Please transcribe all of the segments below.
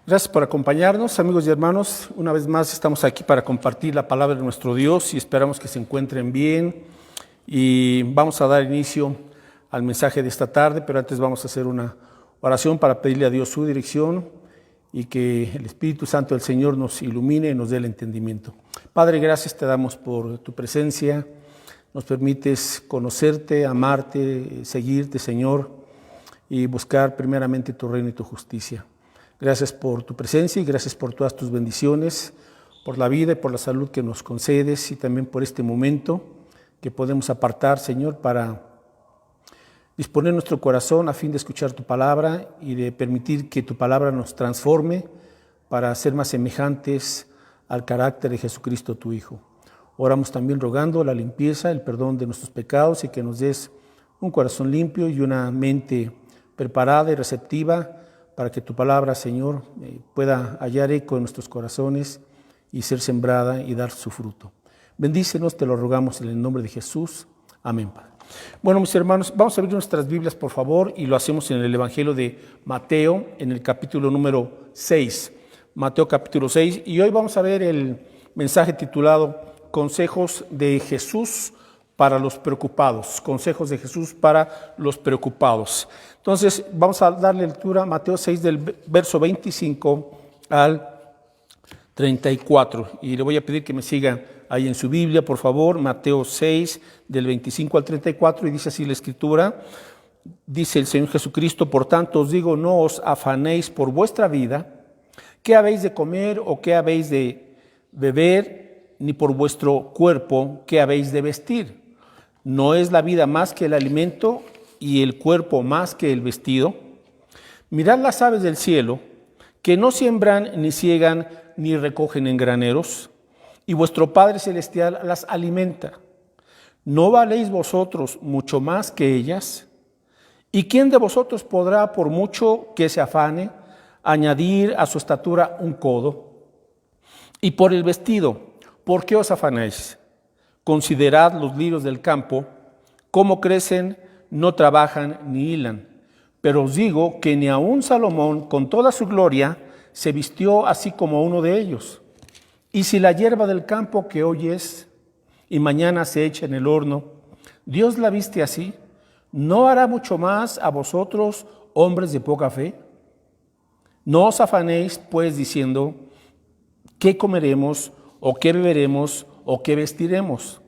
Gracias por acompañarnos, amigos y hermanos. Una vez más estamos aquí para compartir la palabra de nuestro Dios y esperamos que se encuentren bien. Y vamos a dar inicio al mensaje de esta tarde, pero antes vamos a hacer una oración para pedirle a Dios su dirección y que el Espíritu Santo del Señor nos ilumine y nos dé el entendimiento. Padre, gracias te damos por tu presencia. Nos permites conocerte, amarte, seguirte, Señor, y buscar primeramente tu reino y tu justicia. Gracias por tu presencia y gracias por todas tus bendiciones, por la vida y por la salud que nos concedes y también por este momento que podemos apartar, Señor, para disponer nuestro corazón a fin de escuchar tu palabra y de permitir que tu palabra nos transforme para ser más semejantes al carácter de Jesucristo, tu Hijo. Oramos también rogando la limpieza, el perdón de nuestros pecados y que nos des un corazón limpio y una mente preparada y receptiva para que tu palabra, Señor, pueda hallar eco en nuestros corazones y ser sembrada y dar su fruto. Bendícenos, te lo rogamos en el nombre de Jesús. Amén, Padre. Bueno, mis hermanos, vamos a abrir nuestras Biblias, por favor, y lo hacemos en el Evangelio de Mateo, en el capítulo número 6. Mateo capítulo 6, y hoy vamos a ver el mensaje titulado Consejos de Jesús para los preocupados. Consejos de Jesús para los preocupados. Entonces, vamos a darle lectura a Mateo 6 del verso 25 al 34. Y le voy a pedir que me siga ahí en su Biblia, por favor. Mateo 6 del 25 al 34 y dice así la Escritura. Dice el Señor Jesucristo: por tanto os digo, no os afanéis por vuestra vida, qué habéis de comer o qué habéis de beber, ni por vuestro cuerpo, qué habéis de vestir. ¿No es la vida más que el alimento y el cuerpo más que el vestido? Mirad las aves del cielo, que no siembran, ni ciegan, ni recogen en graneros, y vuestro Padre Celestial las alimenta. ¿No valéis vosotros mucho más que ellas? ¿Y quién de vosotros podrá, por mucho que se afane, añadir a su estatura un codo? Y por el vestido, ¿por qué os afanáis? Considerad los lirios del campo, cómo crecen, no trabajan ni hilan. Pero os digo que ni aun Salomón, con toda su gloria, se vistió así como uno de ellos. Y si la hierba del campo que hoy es y mañana se echa en el horno, Dios la viste así, ¿no hará mucho más a vosotros, hombres de poca fe? No os afanéis, pues, diciendo, ¿qué comeremos, o qué beberemos, o qué vestiremos?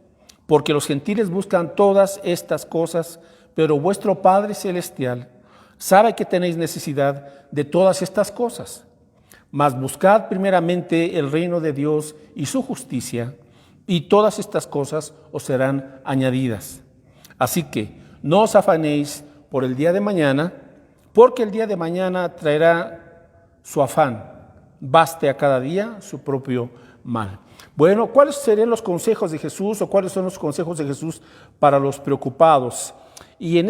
Porque los gentiles buscan todas estas cosas, pero vuestro Padre Celestial sabe que tenéis necesidad de todas estas cosas. Mas buscad primeramente el reino de Dios y su justicia, y todas estas cosas os serán añadidas. Así que no os afanéis por el día de mañana, porque el día de mañana traerá su afán. Baste a cada día su propio mal. Bueno, ¿cuáles serían los consejos de Jesús o cuáles son los consejos de Jesús para los preocupados? Y en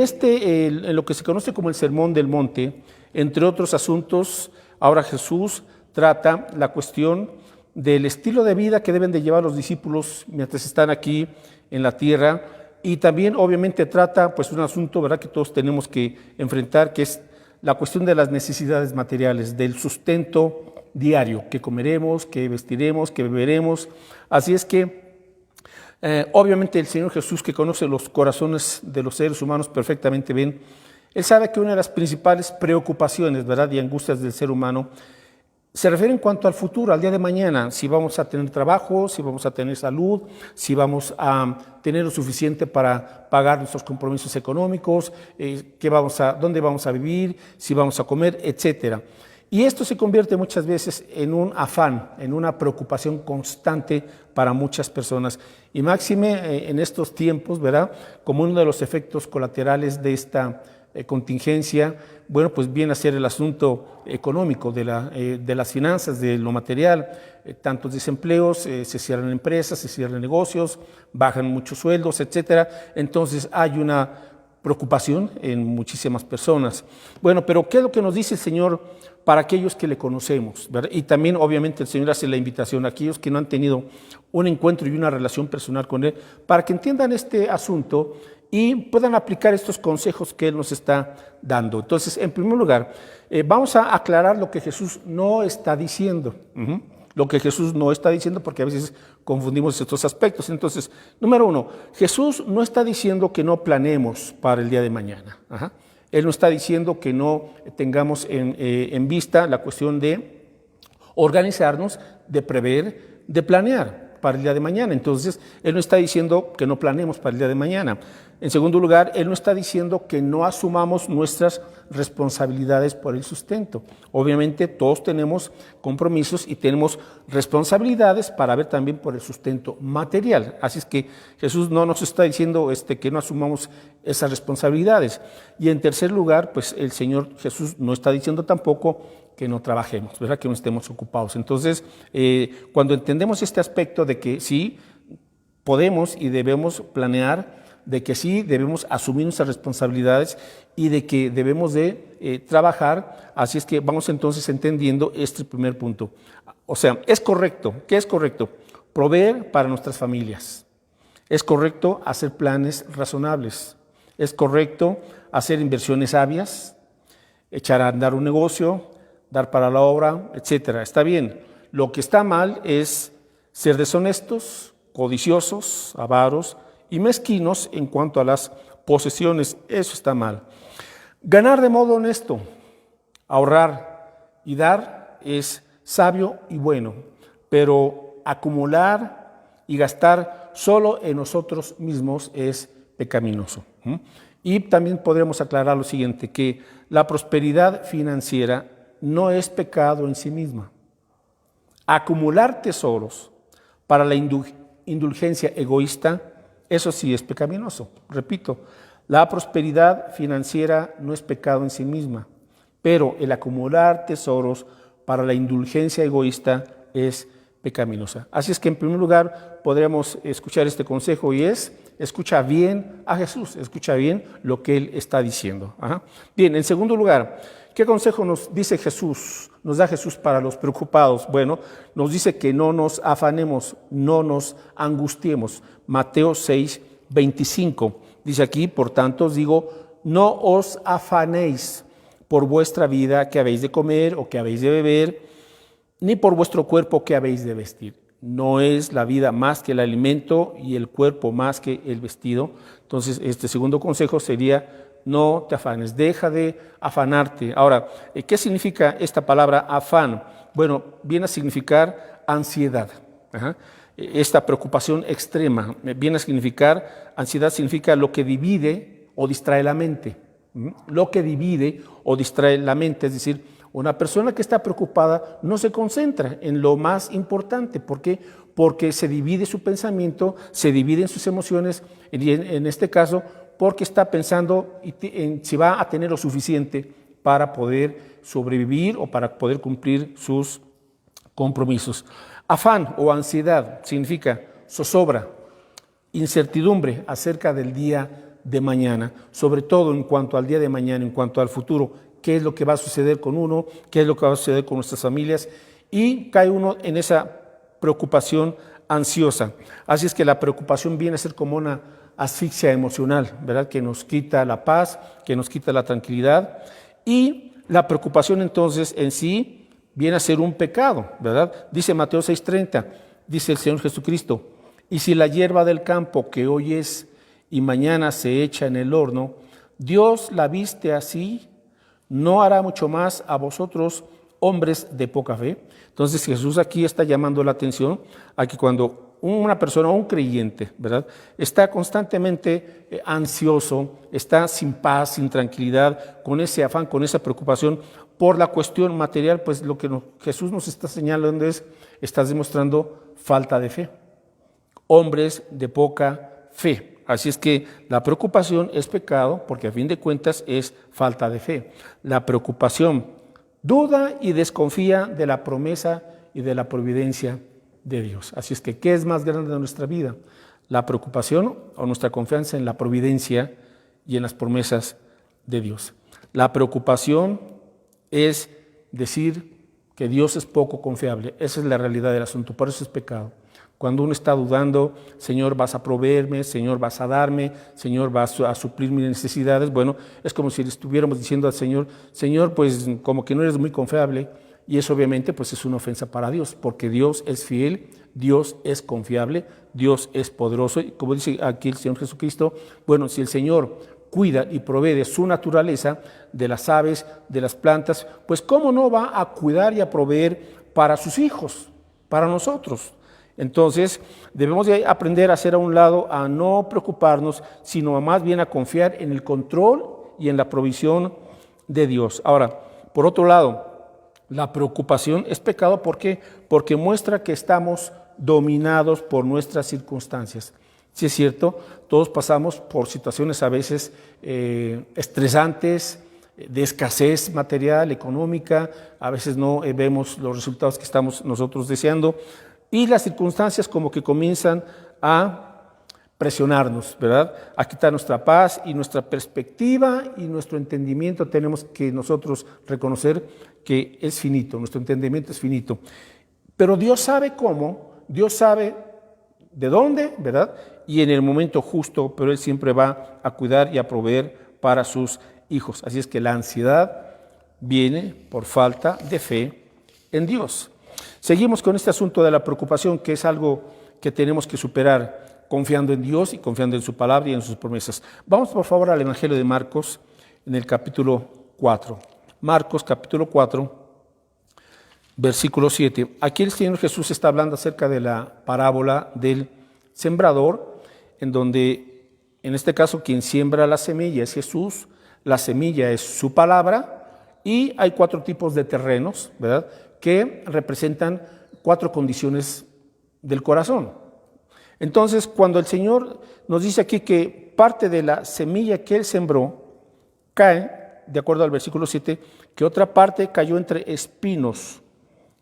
lo que se conoce como el Sermón del Monte, entre otros asuntos, ahora Jesús trata la cuestión del estilo de vida que deben de llevar los discípulos mientras están aquí en la tierra, y también obviamente trata pues un asunto, ¿verdad?, que todos tenemos que enfrentar, que es la cuestión de las necesidades materiales, del sustento diario, que comeremos, que vestiremos, que beberemos. Así es que obviamente el Señor Jesús, que conoce los corazones de los seres humanos perfectamente bien, Él sabe que una de las principales preocupaciones, ¿verdad?, y angustias del ser humano se refiere en cuanto al futuro, al día de mañana, si vamos a tener trabajo, si vamos a tener salud, si vamos a tener lo suficiente para pagar nuestros compromisos económicos, dónde vamos a vivir, si vamos a comer, etcétera. Y esto se convierte muchas veces en un afán, en una preocupación constante para muchas personas. Y máxime en estos tiempos, ¿verdad?, como uno de los efectos colaterales de esta contingencia, bueno, pues viene a ser el asunto económico de las finanzas, de lo material. Tantos desempleos, se cierran empresas, se cierran negocios, bajan muchos sueldos, etcétera. Entonces hay una preocupación en muchísimas personas. Bueno, pero ¿qué es lo que nos dice el Señor para aquellos que le conocemos, ¿verdad? Y también obviamente el Señor hace la invitación a aquellos que no han tenido un encuentro y una relación personal con Él, para que entiendan este asunto y puedan aplicar estos consejos que Él nos está dando. Entonces, en primer lugar, vamos a aclarar lo que Jesús no está diciendo. Lo que Jesús no está diciendo, porque a veces confundimos estos aspectos. Entonces, número uno, Jesús no está diciendo que no planeemos para el día de mañana. Él no está diciendo que no tengamos en vista la cuestión de organizarnos, de prever, de planear para el día de mañana. Entonces, Él no está diciendo que no planeemos para el día de mañana. En segundo lugar, Él no está diciendo que no asumamos nuestras responsabilidades por el sustento. Obviamente, todos tenemos compromisos y tenemos responsabilidades para ver también por el sustento material. Así es que Jesús no nos está diciendo que no asumamos esas responsabilidades. Y en tercer lugar, pues el Señor Jesús no está diciendo tampoco que no trabajemos, ¿verdad? Que no estemos ocupados. Entonces, cuando entendemos este aspecto de que sí podemos y debemos planear, de que sí debemos asumir nuestras responsabilidades y de que debemos de trabajar, así es que vamos entonces entendiendo este primer punto. O sea, es correcto, ¿qué es correcto? Proveer para nuestras familias. Es correcto hacer planes razonables. Es correcto hacer inversiones sabias, echar a andar un negocio, dar para la obra, etcétera. Está bien. Lo que está mal es ser deshonestos, codiciosos, avaros y mezquinos en cuanto a las posesiones. Eso está mal. Ganar de modo honesto, ahorrar y dar es sabio y bueno, pero acumular y gastar solo en nosotros mismos es pecaminoso. Y también podremos aclarar lo siguiente, que la prosperidad financiera no es pecado en sí misma. Acumular tesoros para la indulgencia egoísta, eso sí es pecaminoso. Repito, la prosperidad financiera no es pecado en sí misma, pero el acumular tesoros para la indulgencia egoísta es pecaminosa. Así es que en primer lugar podríamos escuchar este consejo y es: escucha bien a Jesús, escucha bien lo que Él está diciendo. Bien, en segundo lugar, ¿qué consejo nos dice Jesús? Nos da Jesús para los preocupados. Bueno, nos dice que no nos afanemos, no nos angustiemos. Mateo 6:25 dice aquí: por tanto os digo, no os afanéis por vuestra vida, que habéis de comer o que habéis de beber, ni por vuestro cuerpo, que habéis de vestir. No es la vida más que el alimento y el cuerpo más que el vestido. Entonces, este segundo consejo sería: no te afanes, deja de afanarte. Ahora, ¿qué significa esta palabra afán? Bueno, viene a significar ansiedad. Esta preocupación extrema viene a significar, ansiedad significa lo que divide o distrae la mente. Lo que divide o distrae la mente, es decir, una persona que está preocupada no se concentra en lo más importante. ¿Por qué? Porque se divide su pensamiento, se dividen sus emociones, y en este caso, porque está pensando en si va a tener lo suficiente para poder sobrevivir o para poder cumplir sus compromisos. Afán o ansiedad significa zozobra, incertidumbre acerca del día de mañana, sobre todo en cuanto al día de mañana, en cuanto al futuro, qué es lo que va a suceder con uno, qué es lo que va a suceder con nuestras familias, y cae uno en esa preocupación ansiosa. Así es que la preocupación viene a ser como una asfixia emocional, ¿verdad? Que nos quita la paz, que nos quita la tranquilidad, y la preocupación entonces en sí viene a ser un pecado, ¿verdad? Dice Mateo 6:30, dice el Señor Jesucristo: y si la hierba del campo que hoy es y mañana se echa en el horno, Dios la viste así, ¿no hará mucho más a vosotros, hombres de poca fe? Entonces Jesús aquí está llamando la atención a que cuando una persona, un creyente, ¿verdad?, está constantemente ansioso, está sin paz, sin tranquilidad, con ese afán, con esa preocupación por la cuestión material, pues lo que Jesús nos está señalando es: estás demostrando falta de fe. Hombres de poca fe. Así es que la preocupación es pecado, porque a fin de cuentas es falta de fe. La preocupación duda y desconfía de la promesa y de la providencia de Dios. Así es que, ¿qué es más grande de nuestra vida? ¿La preocupación o nuestra confianza en la providencia y en las promesas de Dios? La preocupación es decir que Dios es poco confiable. Esa es la realidad del asunto, por eso es pecado. Cuando uno está dudando, Señor, vas a proveerme, Señor, vas a darme, Señor, vas a suplir mis necesidades. Bueno, es como si le estuviéramos diciendo al Señor, Señor, pues como que no eres muy confiable. Y eso obviamente pues es una ofensa para Dios, porque Dios es fiel, Dios es confiable, Dios es poderoso. Y como dice aquí el Señor Jesucristo, bueno, si el Señor cuida y provee de su naturaleza, de las aves, de las plantas, pues ¿cómo no va a cuidar y a proveer para sus hijos, para nosotros? Entonces, debemos de aprender a hacer a un lado, a no preocuparnos, sino más bien a confiar en el control y en la provisión de Dios. Ahora, por otro lado, la preocupación es pecado. ¿Por qué? Porque muestra que estamos dominados por nuestras circunstancias. Sí es cierto, todos pasamos por situaciones a veces estresantes, de escasez material, económica, a veces no vemos los resultados que estamos nosotros deseando, y las circunstancias como que comienzan a presionarnos, ¿verdad? A quitar nuestra paz y nuestra perspectiva y nuestro entendimiento. Tenemos que nosotros reconocer que es finito, nuestro entendimiento es finito. Pero Dios sabe cómo, Dios sabe de dónde, ¿verdad? Y en el momento justo, pero Él siempre va a cuidar y a proveer para sus hijos. Así es que la ansiedad viene por falta de fe en Dios. Seguimos con este asunto de la preocupación, que es algo que tenemos que superar confiando en Dios y confiando en su palabra y en sus promesas. Vamos por favor al Evangelio de Marcos en el capítulo 4. Marcos capítulo 4, versículo 7. Aquí el Señor Jesús está hablando acerca de la parábola del sembrador, en donde en este caso quien siembra la semilla es Jesús, la semilla es su palabra, y hay 4 tipos de terrenos, ¿verdad?, que representan 4 condiciones del corazón. Entonces, cuando el Señor nos dice aquí que parte de la semilla que Él sembró cae, de acuerdo al versículo 7, que otra parte cayó entre espinos,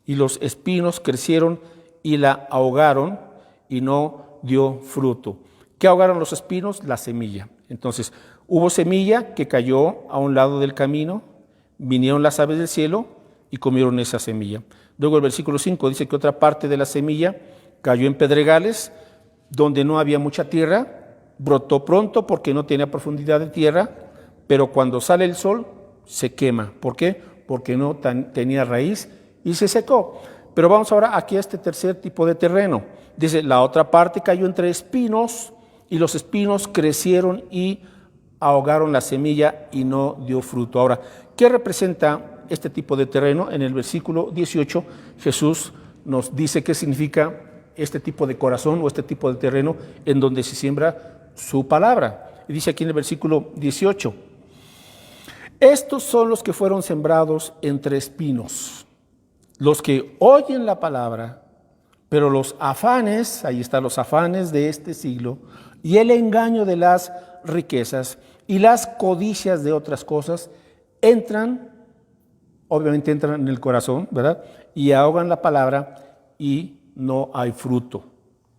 y los espinos crecieron y la ahogaron y no dio fruto. ¿Qué ahogaron los espinos? La semilla. Entonces, hubo semilla que cayó a un lado del camino, vinieron las aves del cielo y comieron esa semilla. Luego el versículo 5 dice que otra parte de la semilla cayó en pedregales, donde no había mucha tierra, brotó pronto porque no tenía profundidad de tierra, pero cuando sale el sol se quema. ¿Por qué? Porque no tenía raíz y se secó. Pero vamos ahora aquí a este tercer tipo de terreno. Dice, la otra parte cayó entre espinos y los espinos crecieron y ahogaron la semilla y no dio fruto. Ahora, ¿qué representa este tipo de terreno? En el versículo 18 Jesús nos dice qué significa este tipo de corazón o este tipo de terreno en donde se siembra su palabra. Y dice aquí en el versículo 18, estos son los que fueron sembrados entre espinos, los que oyen la palabra, pero los afanes, ahí están los afanes de este siglo, y el engaño de las riquezas y las codicias de otras cosas obviamente entran en el corazón, ¿verdad? Y ahogan la palabra y no hay fruto.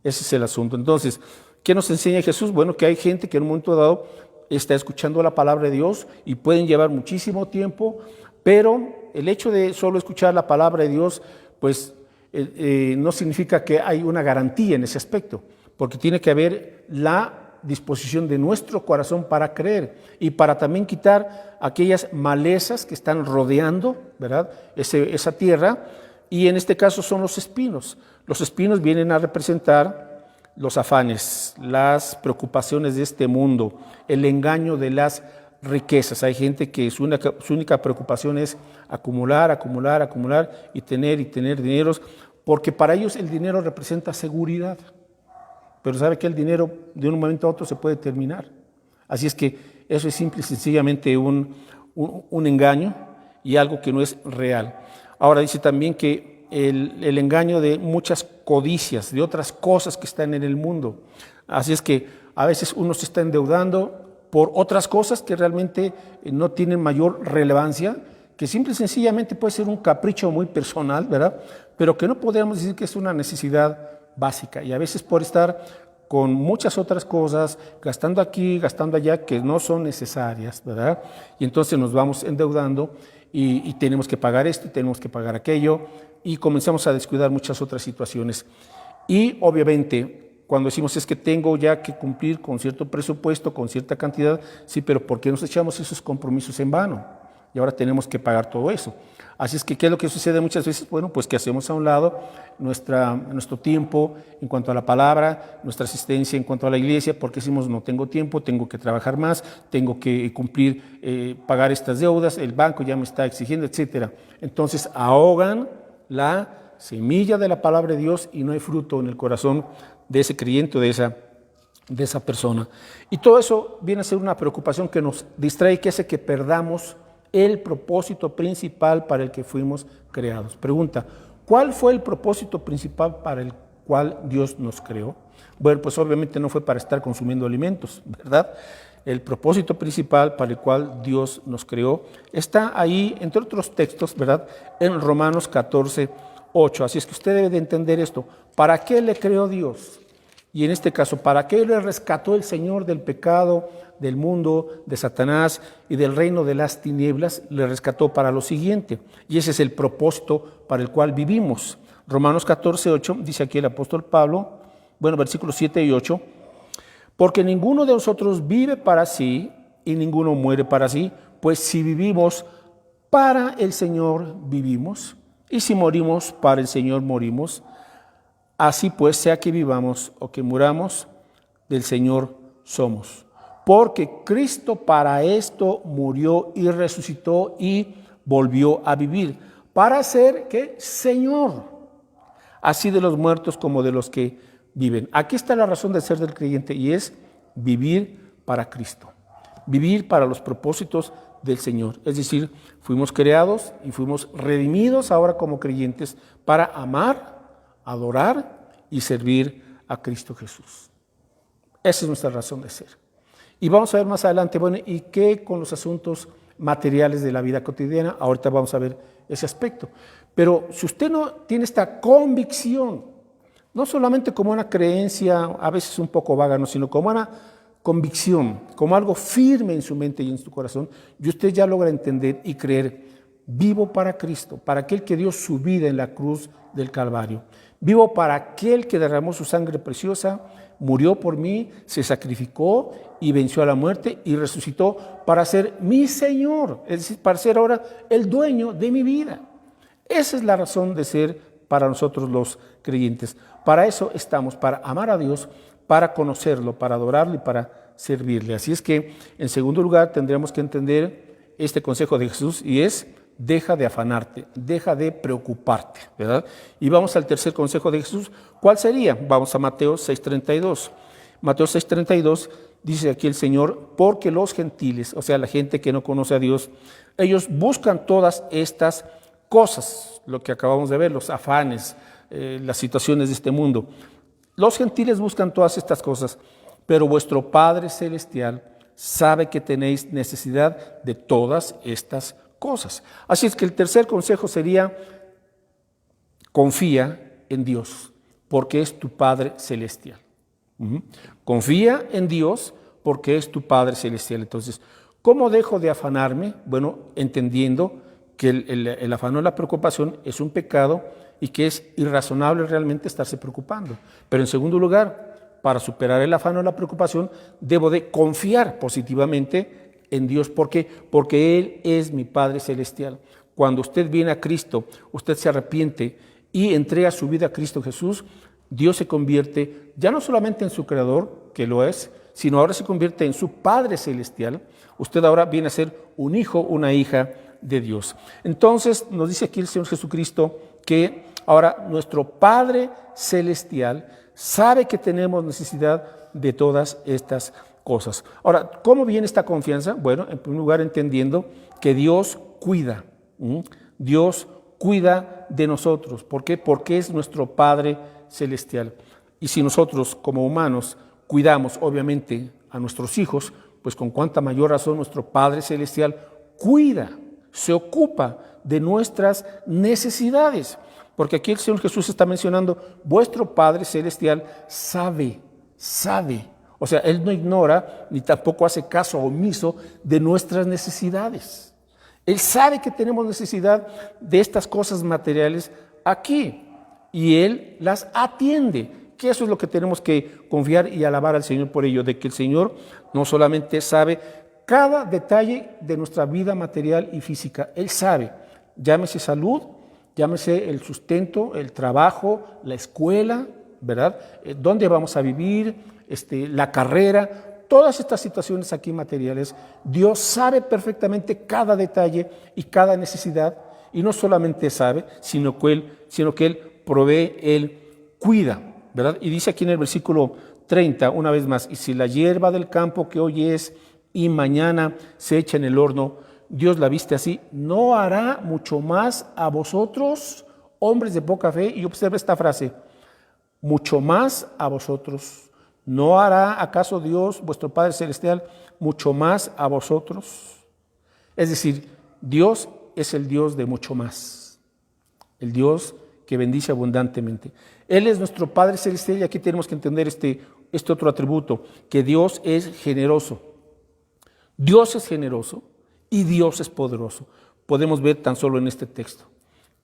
Ese es el asunto. Entonces, ¿qué nos enseña Jesús? Bueno, que hay gente que en un momento dado está escuchando la palabra de Dios y pueden llevar muchísimo tiempo, pero el hecho de solo escuchar la palabra de Dios, pues no significa que hay una garantía en ese aspecto, porque tiene que haber la disposición de nuestro corazón para creer y para también quitar aquellas malezas que están rodeando, ¿verdad?, esa tierra, y en este caso son los espinos. Los espinos vienen a representar los afanes, las preocupaciones de este mundo, el engaño de las riquezas. Hay gente que su única preocupación es acumular, acumular, acumular y tener dineros, porque para ellos el dinero representa seguridad. Pero sabe que el dinero de un momento a otro se puede terminar. Así es que eso es simple y sencillamente un engaño y algo que no es real. Ahora dice también que el engaño de muchas codicias, de otras cosas que están en el mundo. Así es que a veces uno se está endeudando por otras cosas que realmente no tienen mayor relevancia, que simple y sencillamente puede ser un capricho muy personal, ¿verdad? Pero que no podríamos decir que es una necesidad básica, y a veces por estar con muchas otras cosas, gastando aquí, gastando allá, que no son necesarias, ¿verdad? Y entonces nos vamos endeudando y tenemos que pagar esto, tenemos que pagar aquello, y comenzamos a descuidar muchas otras situaciones. Y obviamente, cuando decimos es que tengo ya que cumplir con cierto presupuesto, con cierta cantidad, sí, pero ¿por qué nos echamos esos compromisos en vano? Y ahora tenemos que pagar todo eso. Así es que, ¿qué es lo que sucede muchas veces? Bueno, pues que hacemos a un lado nuestro tiempo en cuanto a la palabra, nuestra asistencia en cuanto a la iglesia, porque decimos no tengo tiempo, tengo que trabajar más, tengo que cumplir, pagar estas deudas, el banco ya me está exigiendo, etcétera. Entonces ahogan la semilla de la palabra de Dios y no hay fruto en el corazón de ese creyente, de esa persona. Y todo eso viene a ser una preocupación que nos distrae, que hace que perdamos el propósito principal para el que fuimos creados. Pregunta, ¿cuál fue el propósito principal para el cual Dios nos creó? Bueno, pues obviamente no fue para estar consumiendo alimentos, ¿verdad? El propósito principal para el cual Dios nos creó está ahí, entre otros textos, ¿verdad? En Romanos 14, 8. Así es que usted debe de entender esto. ¿Para qué le creó Dios? Y en este caso, ¿para qué le rescató el Señor del pecado, del mundo, de Satanás y del reino de las tinieblas? Le rescató para lo siguiente. Y ese es el propósito para el cual vivimos. Romanos 14, 8, dice aquí el apóstol Pablo, bueno, versículos 7 y 8, porque ninguno de nosotros vive para sí y ninguno muere para sí, pues si vivimos, para el Señor vivimos, y si morimos, para el Señor morimos. Así pues, sea que vivamos o que muramos, del Señor somos. Porque Cristo para esto murió y resucitó y volvió a vivir, para ser, ¿qué? Señor, así de los muertos como de los que viven. Aquí está la razón de ser del creyente y es vivir para Cristo, vivir para los propósitos del Señor. Es decir, fuimos creados y fuimos redimidos ahora como creyentes para amar, adorar y servir a Cristo Jesús. Esa es nuestra razón de ser. Y vamos a ver más adelante, bueno, ¿y qué con los asuntos materiales de la vida cotidiana? Ahorita vamos a ver ese aspecto. Pero si usted no tiene esta convicción, no solamente como una creencia, a veces un poco vaga, no, sino como una convicción, como algo firme en su mente y en su corazón, y usted ya logra entender y creer, vivo para Cristo, para aquel que dio su vida en la cruz del Calvario. Vivo para aquel que derramó su sangre preciosa, murió por mí, se sacrificó y venció a la muerte y resucitó para ser mi Señor, es decir, para ser ahora el dueño de mi vida. Esa es la razón de ser para nosotros los creyentes. Para eso estamos, para amar a Dios, para conocerlo, para adorarlo y para servirle. Así es que, en segundo lugar, tendremos que entender este consejo de Jesús y es: deja de afanarte, deja de preocuparte, ¿verdad? Y vamos al tercer consejo de Jesús. ¿Cuál sería? Vamos a Mateo 6:32. Mateo 6:32 dice aquí el Señor, porque los gentiles, o sea, la gente que no conoce a Dios, ellos buscan todas estas cosas, lo que acabamos de ver, los afanes, las situaciones de este mundo. Los gentiles buscan todas estas cosas, pero vuestro Padre Celestial sabe que tenéis necesidad de todas estas cosas. Así es que el tercer consejo sería: confía en Dios, porque es tu Padre Celestial. Confía en Dios, porque es tu Padre Celestial. Entonces, ¿cómo dejo de afanarme? Bueno, entendiendo que el afán o la preocupación es un pecado y que es irrazonable realmente estarse preocupando. Pero en segundo lugar, para superar el afán o la preocupación, debo de confiar positivamente en Dios. ¿Por qué? Porque Él es mi Padre Celestial. Cuando usted viene a Cristo, usted se arrepiente y entrega su vida a Cristo Jesús, Dios se convierte ya no solamente en su Creador, que lo es, sino ahora se convierte en su Padre Celestial. Usted ahora viene a ser un hijo, una hija de Dios. Entonces nos dice aquí el Señor Jesucristo que ahora nuestro Padre Celestial sabe que tenemos necesidad de todas estas cosas. Ahora, ¿cómo viene esta confianza? Bueno, en primer lugar entendiendo que Dios cuida. Dios cuida de nosotros. ¿Por qué? Porque es nuestro Padre Celestial. Y si nosotros como humanos cuidamos obviamente a nuestros hijos, pues con cuánta mayor razón nuestro Padre Celestial cuida, se ocupa de nuestras necesidades. Porque aquí el Señor Jesús está mencionando, vuestro Padre Celestial sabe. O sea, Él no ignora ni tampoco hace caso omiso de nuestras necesidades. Él sabe que tenemos necesidad de estas cosas materiales aquí. y Él las atiende. Que eso es lo que tenemos que confiar y alabar al Señor por ello, de que el Señor no solamente sabe cada detalle de nuestra vida material y física, Él sabe, llámese salud, llámese el sustento, el trabajo, la escuela, ¿verdad? ¿Dónde vamos a vivir? La carrera, todas estas situaciones aquí materiales, Dios sabe perfectamente cada detalle y cada necesidad, y no solamente sabe, sino que Él provee, Él cuida, ¿verdad? Y dice aquí en el versículo 30, una vez más, y si la hierba del campo que hoy es y mañana se echa en el horno, Dios la viste así, ¿no hará mucho más a vosotros, hombres de poca fe? Y observa esta frase, mucho más a vosotros. ¿No hará acaso Dios, vuestro Padre Celestial, mucho más a vosotros? Es decir, Dios es el Dios de mucho más, el Dios que bendice abundantemente. Él es nuestro Padre Celestial y aquí tenemos que entender este otro atributo, que Dios es generoso. Dios es generoso y Dios es poderoso. Podemos ver tan solo en este texto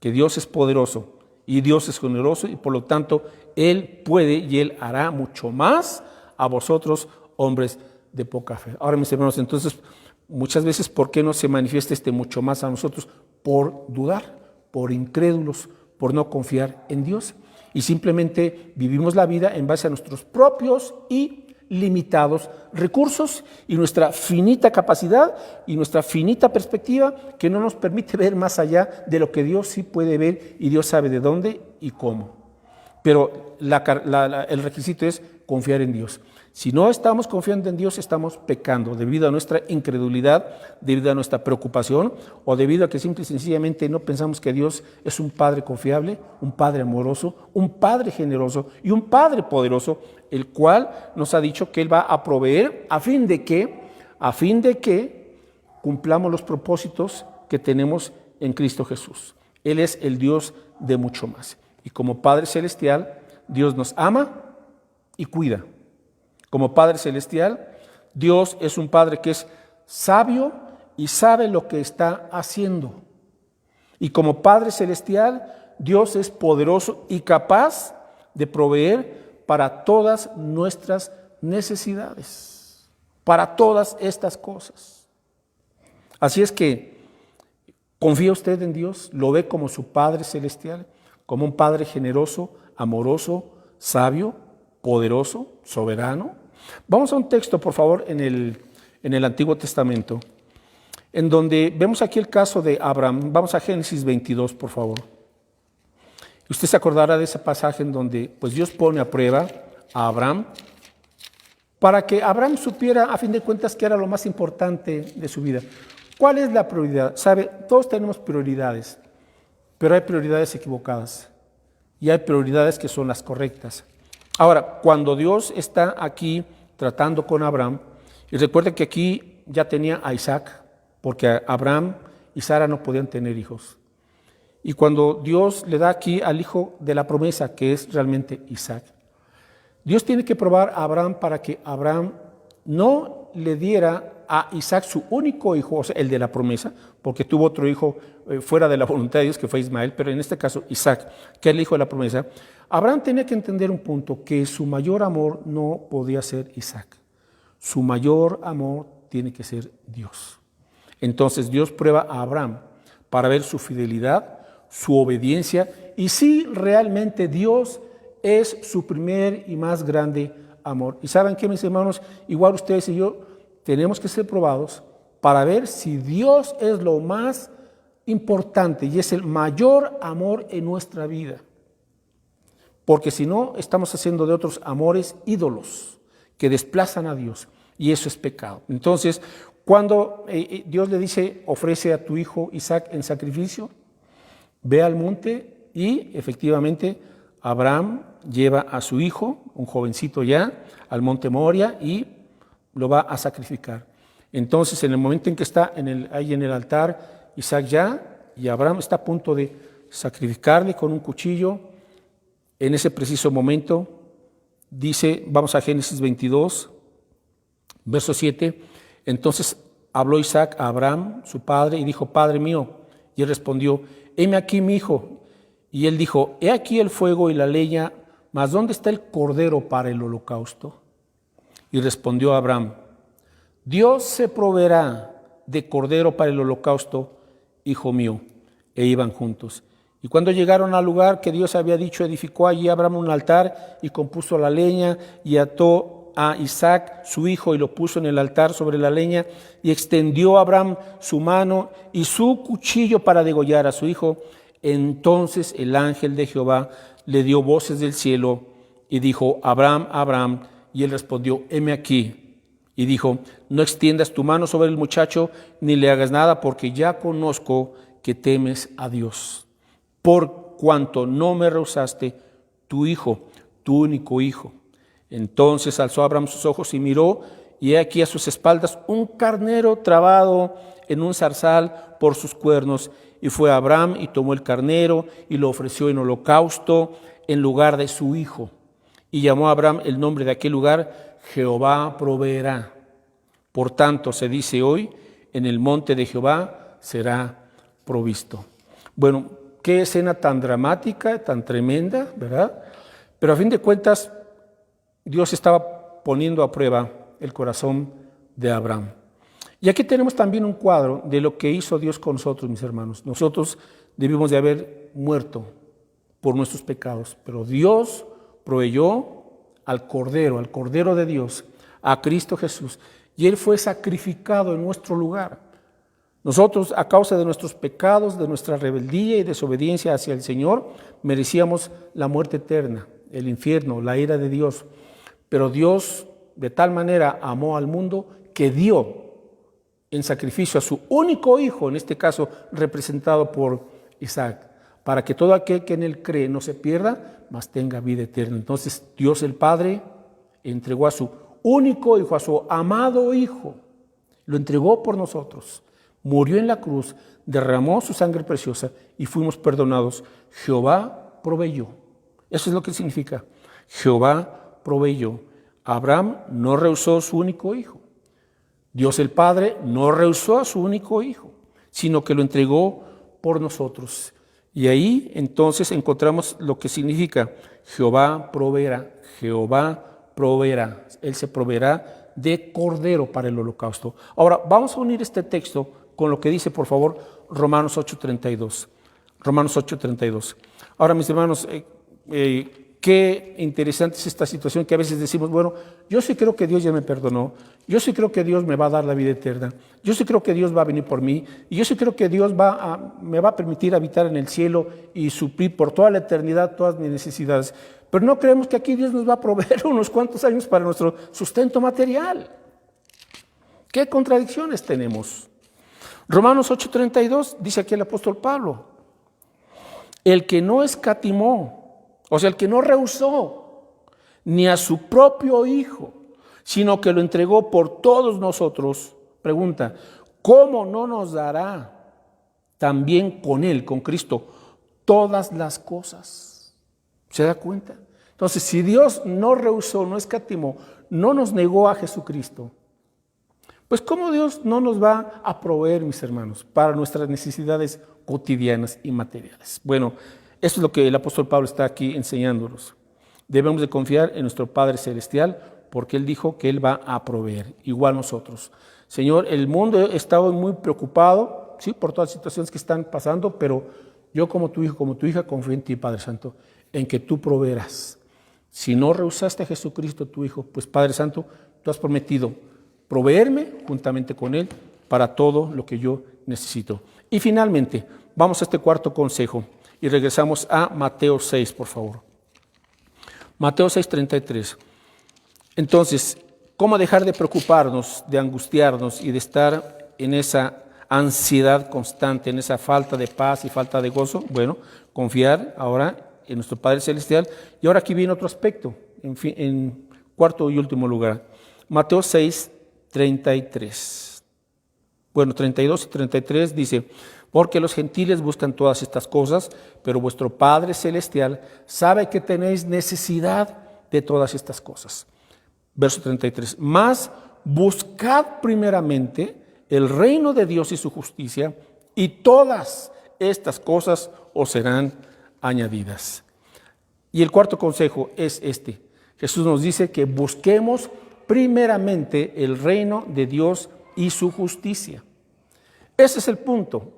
que Dios es poderoso y Dios es generoso y por lo tanto Él puede y Él hará mucho más a vosotros, hombres de poca fe. Ahora, mis hermanos, entonces, muchas veces, ¿por qué no se manifiesta mucho más a nosotros? Por dudar, por incrédulos, por no confiar en Dios. Y simplemente vivimos la vida en base a nuestros propios y limitados recursos y nuestra finita capacidad y nuestra finita perspectiva que no nos permite ver más allá de lo que Dios sí puede ver y Dios sabe de dónde y cómo. Pero el requisito es confiar en Dios. Si no estamos confiando en Dios, estamos pecando debido a nuestra incredulidad, debido a nuestra preocupación o debido a que simple y sencillamente no pensamos que Dios es un Padre confiable, un Padre amoroso, un Padre generoso y un Padre poderoso, el cual nos ha dicho que Él va a proveer a fin de que cumplamos los propósitos que tenemos en Cristo Jesús. Él es el Dios de mucho más. Y como Padre Celestial, Dios nos ama y cuida. Como Padre Celestial, Dios es un Padre que es sabio y sabe lo que está haciendo. Y como Padre Celestial, Dios es poderoso y capaz de proveer para todas nuestras necesidades, para todas estas cosas. Así es que, ¿confía usted en Dios? ¿Lo ve como su Padre Celestial? Como un Padre generoso, amoroso, sabio, poderoso, soberano. Vamos a un texto, por favor, en el Antiguo Testamento, en donde vemos aquí el caso de Abraham. Vamos a Génesis 22, por favor. Usted se acordará de ese pasaje en donde pues, Dios pone a prueba a Abraham para que Abraham supiera, a fin de cuentas, qué era lo más importante de su vida. ¿Cuál es la prioridad? Sabe, todos tenemos prioridades, pero hay prioridades equivocadas y hay prioridades que son las correctas. Ahora, cuando Dios está aquí tratando con Abraham, y recuerden que aquí ya tenía a Isaac, porque Abraham y Sara no podían tener hijos. Y cuando Dios le da aquí al hijo de la promesa, que es realmente Isaac, Dios tiene que probar a Abraham para que Abraham no le diera a Isaac su único hijo, o sea, el de la promesa, porque tuvo otro hijo fuera de la voluntad de Dios, que fue Ismael, pero en este caso Isaac, que es el hijo de la promesa. Abraham tenía que entender un punto, que su mayor amor no podía ser Isaac. Su mayor amor tiene que ser Dios. Entonces Dios prueba a Abraham para ver su fidelidad, su obediencia y si realmente Dios es su primer y más grande amor. Y ¿saben qué, mis hermanos? Igual ustedes y yo tenemos que ser probados para ver si Dios es lo más importante y es el mayor amor en nuestra vida. Porque si no, estamos haciendo de otros amores ídolos que desplazan a Dios y eso es pecado. Entonces, cuando Dios le dice, ofrece a tu hijo Isaac en sacrificio, ve al monte y efectivamente Abraham lleva a su hijo, un jovencito ya, al monte Moria y lo va a sacrificar. Entonces, en el momento en que está ahí en el altar, Isaac ya, y Abraham está a punto de sacrificarle con un cuchillo. En ese preciso momento, dice, vamos a Génesis 22, verso 7, entonces habló Isaac a Abraham, su padre, y dijo, Padre mío, y él respondió, heme aquí mi hijo. Y él dijo, he aquí el fuego y la leña, mas ¿dónde está el cordero para el holocausto? Y respondió Abraham, Dios se proveerá de cordero para el holocausto, hijo mío. E iban juntos. Y cuando llegaron al lugar que Dios había dicho, edificó allí Abraham un altar y compuso la leña y ató a Isaac su hijo y lo puso en el altar sobre la leña, y extendió Abraham su mano y su cuchillo para degollar a su hijo. Entonces el ángel de Jehová le dio voces del cielo y dijo, Abraham, Abraham, y él respondió, heme aquí. Y dijo, no extiendas tu mano sobre el muchacho ni le hagas nada, porque ya conozco que temes a Dios, por cuanto no me rehusaste tu hijo, tu único hijo. Entonces alzó Abraham sus ojos y miró, y he aquí a sus espaldas un carnero trabado en un zarzal por sus cuernos. Y fue Abraham y tomó el carnero y lo ofreció en holocausto en lugar de su hijo. Y llamó a Abraham el nombre de aquel lugar, Jehová proveerá. Por tanto se dice hoy, en el monte de Jehová será provisto. Bueno, qué escena tan dramática, tan tremenda, ¿verdad? Pero a fin de cuentas, Dios estaba poniendo a prueba el corazón de Abraham. Y aquí tenemos también un cuadro de lo que hizo Dios con nosotros, mis hermanos. Nosotros debimos de haber muerto por nuestros pecados, pero Dios proveyó al Cordero de Dios, a Cristo Jesús, y Él fue sacrificado en nuestro lugar. Nosotros, a causa de nuestros pecados, de nuestra rebeldía y desobediencia hacia el Señor, merecíamos la muerte eterna, el infierno, la ira de Dios. Pero Dios de tal manera amó al mundo que dio en sacrificio a su único hijo, en este caso representado por Isaac, para que todo aquel que en él cree no se pierda, mas tenga vida eterna. Entonces Dios el Padre entregó a su único hijo, a su amado hijo, lo entregó por nosotros. Murió en la cruz, derramó su sangre preciosa y fuimos perdonados. Jehová proveyó. Eso es lo que significa. Jehová proveyó. Abraham no rehusó su único hijo. Dios el Padre no rehusó a su único hijo, sino que lo entregó por nosotros. Y ahí entonces encontramos lo que significa Jehová proveerá. Jehová proveerá. Él se proveerá de cordero para el holocausto. Ahora, vamos a unir este texto con lo que dice, por favor, Romanos 8:32. Romanos 8:32. Ahora, mis hermanos, qué interesante es esta situación que a veces decimos, bueno, yo sí creo que Dios ya me perdonó, yo sí creo que Dios me va a dar la vida eterna, yo sí creo que Dios va a venir por mí, y yo sí creo que Dios me va a permitir habitar en el cielo y suplir por toda la eternidad todas mis necesidades. Pero no creemos que aquí Dios nos va a proveer unos cuantos años para nuestro sustento material. ¿Qué contradicciones tenemos? Romanos 8:32 dice aquí el apóstol Pablo, el que no escatimó, o sea, el que no rehusó ni a su propio hijo, sino que lo entregó por todos nosotros, pregunta, ¿cómo no nos dará también con él, con Cristo, todas las cosas? ¿Se da cuenta? Entonces, si Dios no rehusó, no escatimó, no nos negó a Jesucristo, pues ¿cómo Dios no nos va a proveer, mis hermanos, para nuestras necesidades cotidianas y materiales? Bueno, eso es lo que el apóstol Pablo está aquí enseñándonos. Debemos de confiar en nuestro Padre Celestial porque Él dijo que Él va a proveer, igual nosotros. Señor, el mundo está hoy muy preocupado, sí, por todas las situaciones que están pasando, pero yo como tu hijo, como tu hija, confío en ti, Padre Santo, en que tú proveerás. Si no rehusaste a Jesucristo, tu Hijo, pues Padre Santo, tú has prometido proveerme juntamente con Él para todo lo que yo necesito. Y finalmente, vamos a este cuarto consejo y regresamos a Mateo 6, por favor. Mateo 6:33. Entonces, ¿cómo dejar de preocuparnos, de angustiarnos y de estar en esa ansiedad constante, en esa falta de paz y falta de gozo? Bueno, confiar ahora en nuestro Padre Celestial. Y ahora aquí viene otro aspecto, en cuarto y último lugar. Mateo 6:33. Bueno, 32 y 33 dice, porque los gentiles buscan todas estas cosas, pero vuestro Padre Celestial sabe que tenéis necesidad de todas estas cosas. Verso 33, mas buscad primeramente el reino de Dios y su justicia, y todas estas cosas os serán añadidas. Y el cuarto consejo es este. Jesús nos dice que busquemos primeramente el reino de Dios y su justicia. Ese es el punto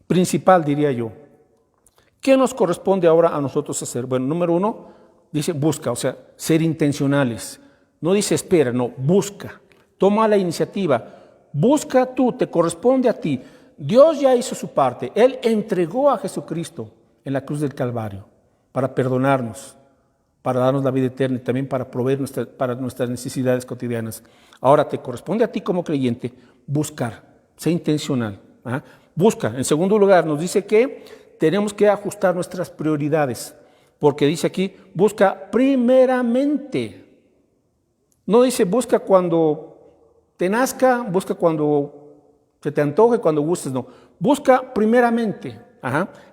principal, diría yo. ¿Qué nos corresponde ahora a nosotros hacer? Bueno, número uno, dice busca, o sea, ser intencionales. No dice espera, no, busca. Toma la iniciativa. Busca tú, te corresponde a ti. Dios ya hizo su parte. Él entregó a Jesucristo en la cruz del Calvario para perdonarnos, para darnos la vida eterna y también para proveer para nuestras necesidades cotidianas. Ahora te corresponde a ti como creyente buscar, sé intencional. ¿Ah? Busca. En segundo lugar, nos dice que tenemos que ajustar nuestras prioridades, porque dice aquí, busca primeramente. No dice busca cuando te nazca, busca cuando se te antoje, cuando gustes, no. Busca primeramente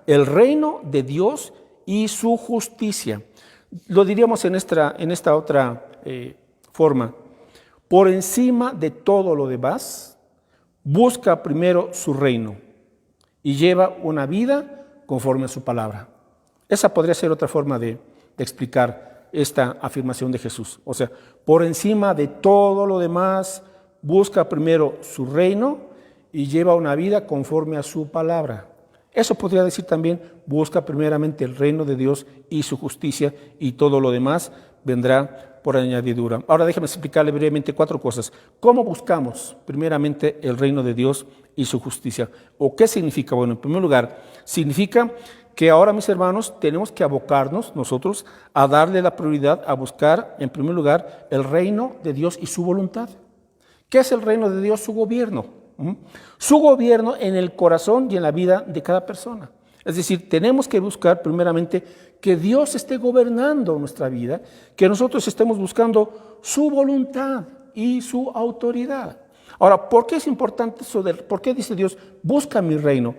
el reino de Dios y su justicia. Lo diríamos en esta otra forma. Por encima de todo lo demás, busca primero su reino y lleva una vida conforme a su palabra. Esa podría ser otra forma de explicar esta afirmación de Jesús. O sea, por encima de todo lo demás, busca primero su reino y lleva una vida conforme a su palabra. Eso podría decir también, busca primeramente el reino de Dios y su justicia y todo lo demás vendrá por añadidura. Ahora déjame explicarle brevemente 4 cosas. ¿Cómo buscamos primeramente el reino de Dios y su justicia? ¿O qué significa? Bueno, en primer lugar, significa que ahora, mis hermanos, tenemos que abocarnos nosotros a darle la prioridad a buscar, en primer lugar, el reino de Dios y su voluntad. ¿Qué es el reino de Dios? Su gobierno. Su gobierno en el corazón y en la vida de cada persona. Es decir, tenemos que buscar primeramente que Dios esté gobernando nuestra vida, que nosotros estemos buscando su voluntad y su autoridad. Ahora, ¿por qué es importante eso? ¿Por qué dice Dios, busca mi reino?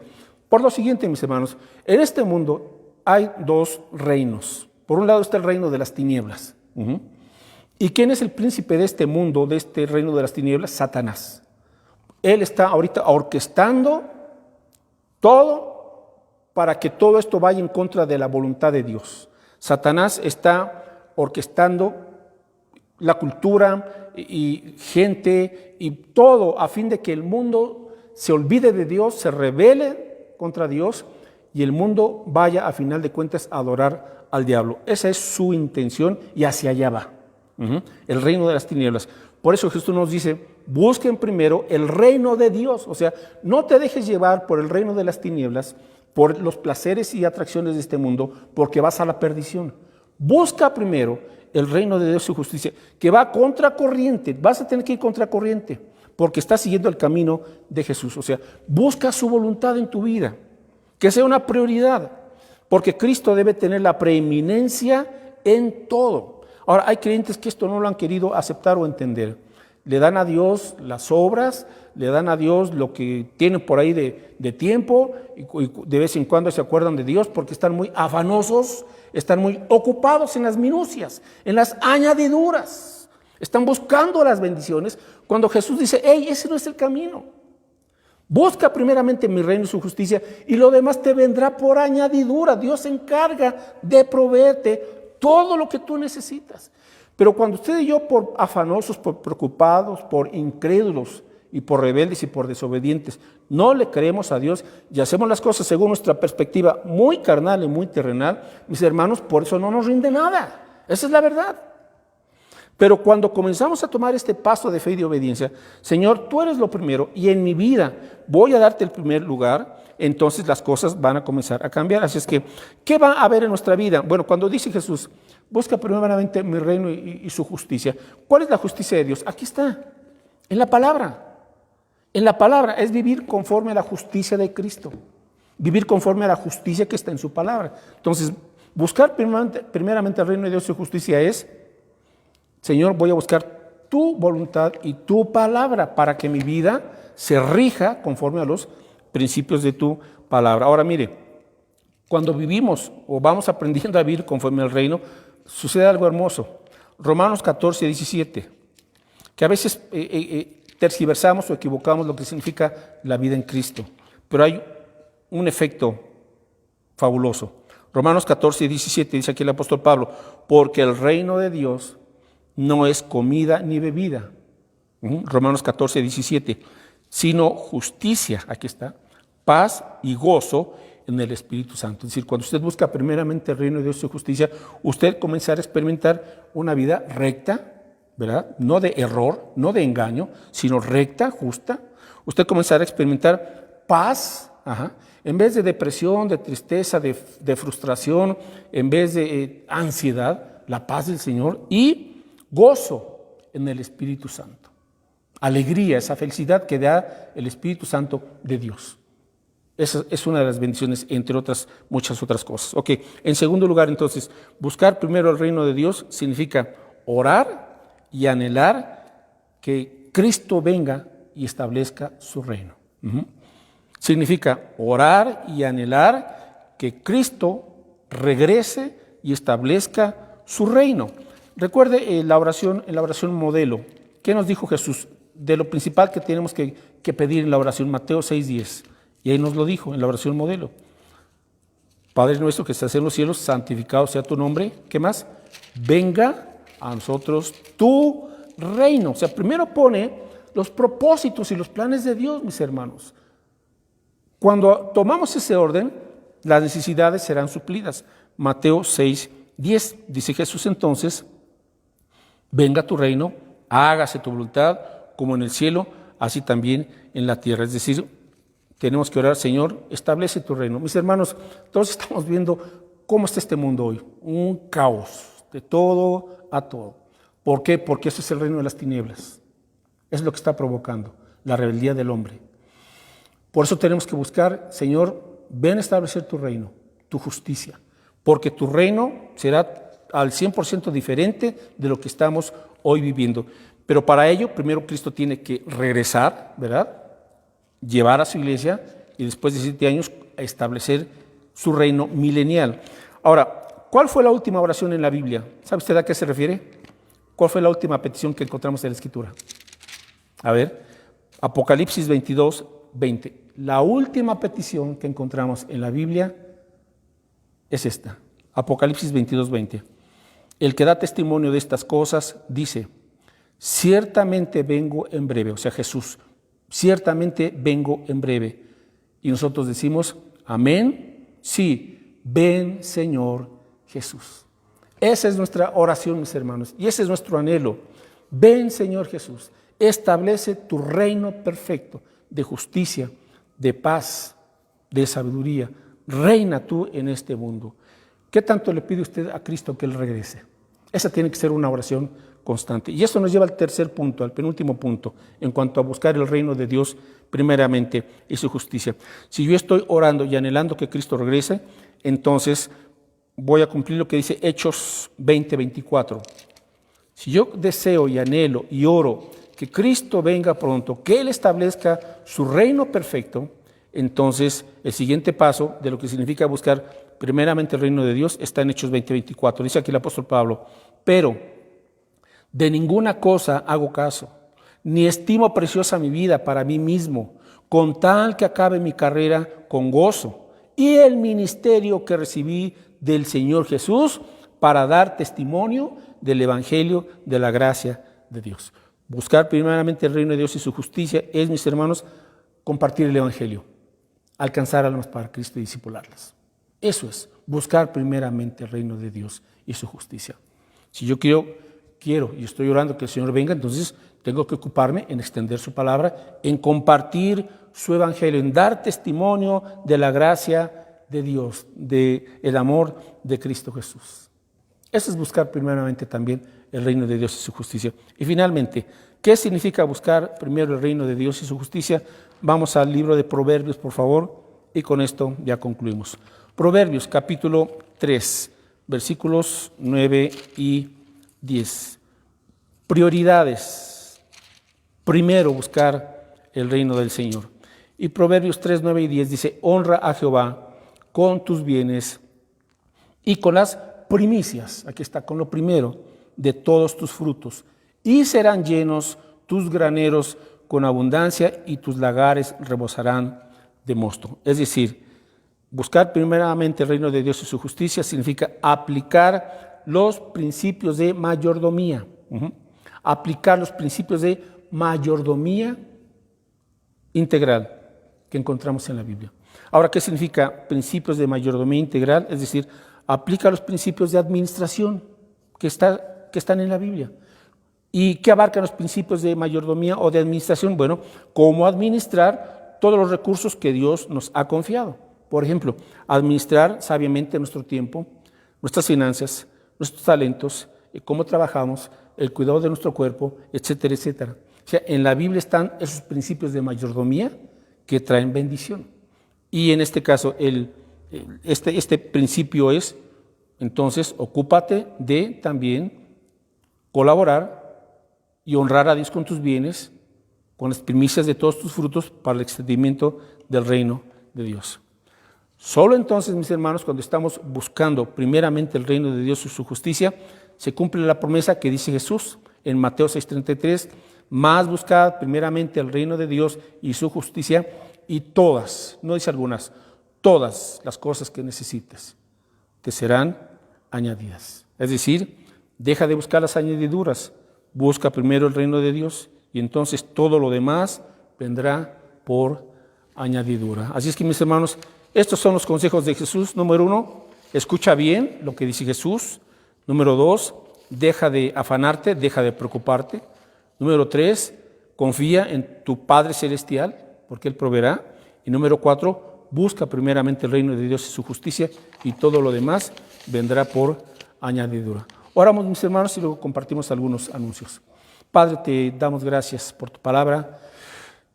Por lo siguiente, mis hermanos, en este mundo hay 2 reinos. Por un lado está el reino de las tinieblas. ¿Y quién es el príncipe de este mundo, de este reino de las tinieblas? Satanás. Él está ahorita orquestando todo para que todo esto vaya en contra de la voluntad de Dios. Satanás está orquestando la cultura y gente y todo a fin de que el mundo se olvide de Dios, se rebele contra Dios y el mundo vaya a final de cuentas a adorar al diablo. Esa es su intención y hacia allá va. El reino de las tinieblas. Por eso Jesús nos dice, busquen primero el reino de Dios. O sea, no te dejes llevar por el reino de las tinieblas, por los placeres y atracciones de este mundo, porque vas a la perdición. Busca primero el reino de Dios y su justicia, que va contracorriente. Vas a tener que ir contracorriente, porque estás siguiendo el camino de Jesús. O sea, busca su voluntad en tu vida, que sea una prioridad, porque Cristo debe tener la preeminencia en todo. Ahora, hay creyentes que esto no lo han querido aceptar o entender. Le dan a Dios las obras, le dan a Dios lo que tienen por ahí de tiempo y de vez en cuando se acuerdan de Dios porque están muy afanosos, están muy ocupados en las minucias, en las añadiduras. Están buscando las bendiciones cuando Jesús dice, hey, ese no es el camino. Busca primeramente mi reino y su justicia y lo demás te vendrá por añadidura. Dios se encarga de proveerte todo lo que tú necesitas. Pero cuando usted y yo, por afanosos, por preocupados, por incrédulos y por rebeldes y por desobedientes, no le creemos a Dios y hacemos las cosas según nuestra perspectiva muy carnal y muy terrenal, mis hermanos, por eso no nos rinde nada. Esa es la verdad. Pero cuando comenzamos a tomar este paso de fe y de obediencia, Señor, tú eres lo primero y en mi vida voy a darte el primer lugar, entonces las cosas van a comenzar a cambiar. Así es que, ¿qué va a haber en nuestra vida? Bueno, cuando dice Jesús, busca primeramente mi reino y su justicia. ¿Cuál es la justicia de Dios? Aquí está, en la palabra. En la palabra es vivir conforme a la justicia de Cristo. Vivir conforme a la justicia que está en su palabra. Entonces, buscar primeramente el reino de Dios y su justicia es, Señor, voy a buscar tu voluntad y tu palabra para que mi vida se rija conforme a los principios de tu palabra. Ahora mire, cuando vivimos o vamos aprendiendo a vivir conforme al reino, sucede algo hermoso. Romanos 14, 17, que a veces tergiversamos o equivocamos lo que significa la vida en Cristo, pero hay un efecto fabuloso. Romanos 14, 17 dice aquí el apóstol Pablo, porque el reino de Dios no es comida ni bebida. Romanos 14, 17, sino justicia, aquí está, paz y gozo en el Espíritu Santo. Es decir, cuando usted busca primeramente el reino de Dios y su justicia, usted comenzará a experimentar una vida recta, ¿verdad? No de error, no de engaño, sino recta, justa. Usted comenzará a experimentar paz, en vez de depresión, de tristeza, de frustración, en vez de ansiedad, la paz del Señor y gozo en el Espíritu Santo. Alegría, esa felicidad que da el Espíritu Santo de Dios. Esa es una de las bendiciones, entre otras, muchas otras cosas. Ok, en segundo lugar, entonces, buscar primero el reino de Dios significa orar y anhelar que Cristo venga y establezca su reino. Significa orar y anhelar que Cristo regrese y establezca su reino. Recuerde en la oración modelo. ¿Qué nos dijo Jesús? De lo principal que tenemos que pedir en la oración, Mateo 6:10. Y ahí nos lo dijo en la oración modelo. Padre nuestro que estás en los cielos, santificado sea tu nombre. ¿Qué más? Venga a nosotros tu reino. O sea, primero pone los propósitos y los planes de Dios, mis hermanos. Cuando tomamos ese orden, las necesidades serán suplidas. Mateo 6:10. Dice Jesús entonces, venga tu reino, hágase tu voluntad, como en el cielo, así también en la tierra. Es decir, tenemos que orar, Señor, establece tu reino. Mis hermanos, todos estamos viendo cómo está este mundo hoy. Un caos, de todo a todo. ¿Por qué? Porque eso es el reino de las tinieblas. Es lo que está provocando la rebeldía del hombre. Por eso tenemos que buscar, Señor, ven a establecer tu reino, tu justicia. Porque tu reino será al 100% diferente de lo que estamos hoy viviendo. Pero para ello, primero Cristo tiene que regresar, ¿verdad? Llevar a su iglesia y después de 7 años establecer su reino milenial. Ahora, ¿cuál fue la última oración en la Biblia? ¿Sabe usted a qué se refiere? ¿Cuál fue la última petición que encontramos en la Escritura? A ver, Apocalipsis 22:20. La última petición que encontramos en la Biblia es esta. Apocalipsis 22:20. El que da testimonio de estas cosas dice, ciertamente vengo en breve. O sea, Jesús, ciertamente vengo en breve. Y nosotros decimos, amén, sí, ven Señor Jesús. Esa es nuestra oración, mis hermanos, y ese es nuestro anhelo. Ven Señor Jesús, establece tu reino perfecto de justicia, de paz, de sabiduría. Reina tú en este mundo. ¿Qué tanto le pide usted a Cristo que Él regrese? Esa tiene que ser una oración constante. Y esto nos lleva al tercer punto, al penúltimo punto, en cuanto a buscar el reino de Dios primeramente y su justicia. Si yo estoy orando y anhelando que Cristo regrese, entonces voy a cumplir lo que dice Hechos 20:24. Si yo deseo y anhelo y oro que Cristo venga pronto, que Él establezca su reino perfecto, entonces el siguiente paso de lo que significa buscar primeramente el reino de Dios está en Hechos 20:24. Dice aquí el apóstol Pablo, pero de ninguna cosa hago caso, ni estimo preciosa mi vida para mí mismo, con tal que acabe mi carrera con gozo y el ministerio que recibí del Señor Jesús para dar testimonio del evangelio de la gracia de Dios. Buscar primeramente el reino de Dios y su justicia es, mis hermanos, compartir el evangelio, alcanzar almas para Cristo y discipularlas. Eso es, buscar primeramente el reino de Dios y su justicia. Si yo quiero y estoy orando que el Señor venga, entonces tengo que ocuparme en extender su palabra, en compartir su evangelio, en dar testimonio de la gracia de Dios, del amor de Cristo Jesús. Eso es buscar primeramente también el reino de Dios y su justicia. Y finalmente, ¿qué significa buscar primero el reino de Dios y su justicia? Vamos al libro de Proverbios, por favor, y con esto ya concluimos. Proverbios, capítulo 3, versículos 9 y 10. Prioridades. Primero buscar el reino del Señor. Y Proverbios 3, 9 y 10 dice, honra a Jehová con tus bienes y con las primicias, aquí está, con lo primero de todos tus frutos, y serán llenos tus graneros con abundancia y tus lagares rebosarán de mosto. Es decir, buscar primeramente el reino de Dios y su justicia significa aplicar los principios de mayordomía. Aplicar los principios de mayordomía integral que encontramos en la Biblia. Ahora, ¿qué significa principios de mayordomía integral? Es decir, aplica los principios de administración que están en la Biblia. ¿Y qué abarcan los principios de mayordomía o de administración? Bueno, cómo administrar todos los recursos que Dios nos ha confiado. Por ejemplo, administrar sabiamente nuestro tiempo, nuestras finanzas, nuestros talentos, cómo trabajamos, el cuidado de nuestro cuerpo, etcétera, etcétera. O sea, en la Biblia están esos principios de mayordomía que traen bendición. Y en este caso, este principio es, entonces, ocúpate de también colaborar y honrar a Dios con tus bienes, con las primicias de todos tus frutos para el extendimiento del reino de Dios. Solo entonces, mis hermanos, cuando estamos buscando primeramente el reino de Dios y su justicia, se cumple la promesa que dice Jesús en Mateo 6:33, más buscad primeramente el reino de Dios y su justicia y todas, no dice algunas, todas las cosas que necesites te serán añadidas. Es decir, deja de buscar las añadiduras, busca primero el reino de Dios y entonces todo lo demás vendrá por añadidura. Así es que, mis hermanos, estos son los consejos de Jesús. Número 1, escucha bien lo que dice Jesús. Número 2, deja de afanarte, deja de preocuparte. Número 3, confía en tu Padre Celestial, porque Él proveerá. Y número 4, busca primeramente el reino de Dios y su justicia, y todo lo demás vendrá por añadidura. Oramos, mis hermanos, y luego compartimos algunos anuncios. Padre, te damos gracias por tu palabra.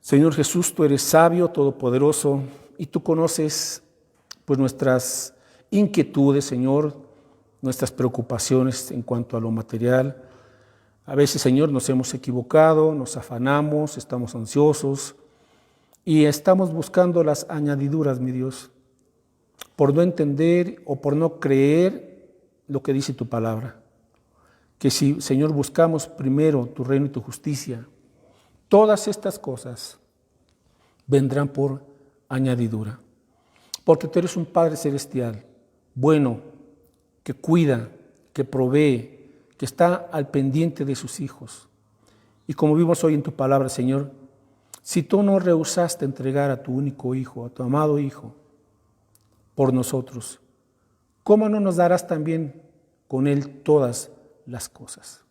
Señor Jesús, tú eres sabio, todopoderoso, y tú conoces pues nuestras inquietudes, Señor, nuestras preocupaciones en cuanto a lo material. A veces, Señor, nos hemos equivocado, nos afanamos, estamos ansiosos y estamos buscando las añadiduras, mi Dios, por no entender o por no creer lo que dice tu palabra. Que si, Señor, buscamos primero tu reino y tu justicia, todas estas cosas vendrán por añadidura. Porque tú eres un Padre Celestial, bueno, que cuida, que provee, que está al pendiente de sus hijos. Y como vimos hoy en tu palabra, Señor, si tú no rehusaste entregar a tu único Hijo, a tu amado Hijo, por nosotros, ¿cómo no nos darás también con Él todas las cosas?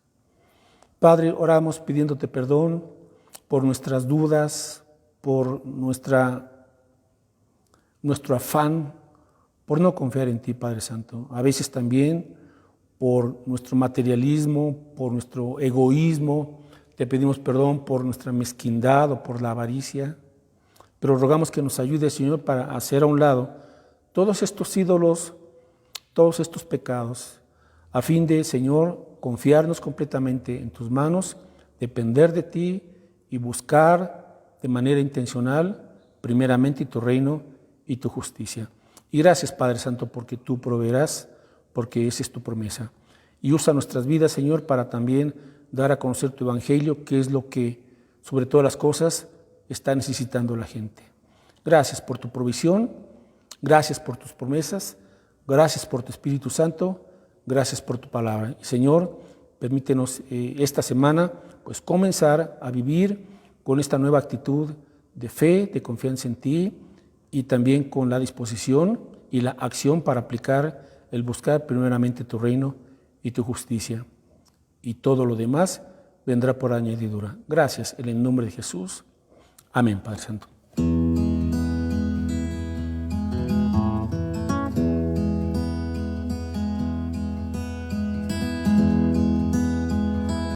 Padre, oramos pidiéndote perdón por nuestras dudas, por nuestro afán, por no confiar en ti, Padre Santo. A veces también por nuestro materialismo, por nuestro egoísmo. Te pedimos perdón por nuestra mezquindad o por la avaricia. Pero rogamos que nos ayude, Señor, para hacer a un lado todos estos ídolos, todos estos pecados, a fin de, Señor, confiarnos completamente en tus manos, depender de ti y buscar de manera intencional primeramente tu reino y tu justicia. Y gracias, Padre Santo, porque tú proveerás, porque esa es tu promesa. Y usa nuestras vidas, Señor, para también dar a conocer tu evangelio, que es lo que, sobre todas las cosas, está necesitando la gente. Gracias por tu provisión, gracias por tus promesas, gracias por tu Espíritu Santo, gracias por tu palabra. Y, Señor, permítenos esta semana pues comenzar a vivir con esta nueva actitud de fe, de confianza en ti, y también con la disposición y la acción para aplicar el buscar primeramente tu reino y tu justicia. Y todo lo demás vendrá por añadidura. Gracias en el nombre de Jesús. Amén, Padre Santo.